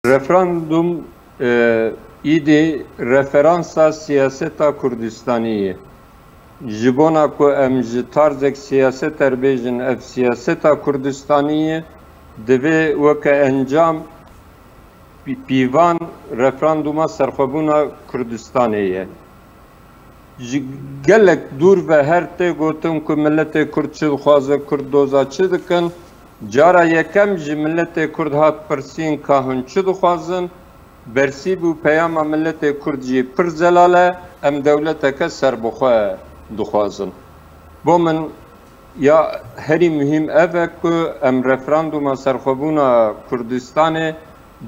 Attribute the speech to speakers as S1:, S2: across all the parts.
S1: Referandum îdî referansa siyaseta Kurdistaniyê. Ji bona ku em ji tarzek siyaset erbêjin ev siyaseta Kurdistaniyê divê weke encam pîvan referanduma serxwebûna Kurdistanê ye. Ji gelek dûr ve her tê gotin ku milletê Kurd çi dixwaze, Kurd doza çi dikin, cara yekem ji milletê Kurd hat pirsîn ka hûn çi dixwazin, bersî bû peyama milletê Kurd jî pir zelal e, em dewleteke serbixwe dixwazin. Bo min ya herî mühim ev e ku em referanduma serxwebûna Kurdistanê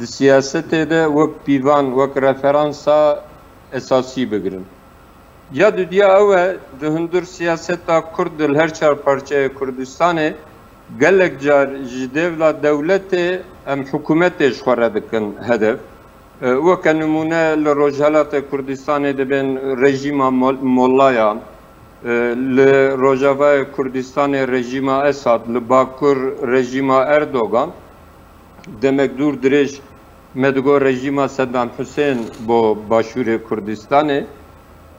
S1: di siyasetê de wek pîvan, wek referansa esasî bigirin. Ya dünya ew e di hundir siyaseta Kurd di her çar parçeyê Kurdistanê gelek car ji devla dewletê em hikûmetê ji xwe re dikin hedef. Weke nimûne li Rojhilatê Kurdistanê dibên rejîma Mollayan, li Rojavayê Kurdistanê rejîma Esad, li Bakur rejîma Erdogan, demek dûr dirêj me digot rejîma Saddam Hüseyin bo başûrê Kurdistanê.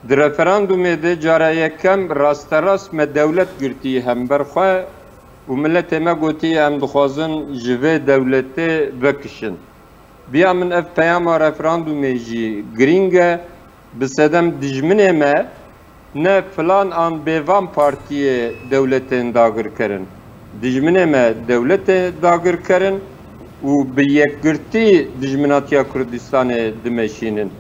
S1: Di referandumê de cara yekem rasterast me dewlet girtî hemberxwe û milletê me gotiye em dixwazin ji vê dewletê vekişin. Biya min ev peyama referandumê jî girîng e, bi sedem dijminê me ne filan an bêvan partiyê dewletên dagirkirin. Dijminê me dewletê dagirkirin û bi yekgirtî dijminatiya Kurdistanê dimeşînin.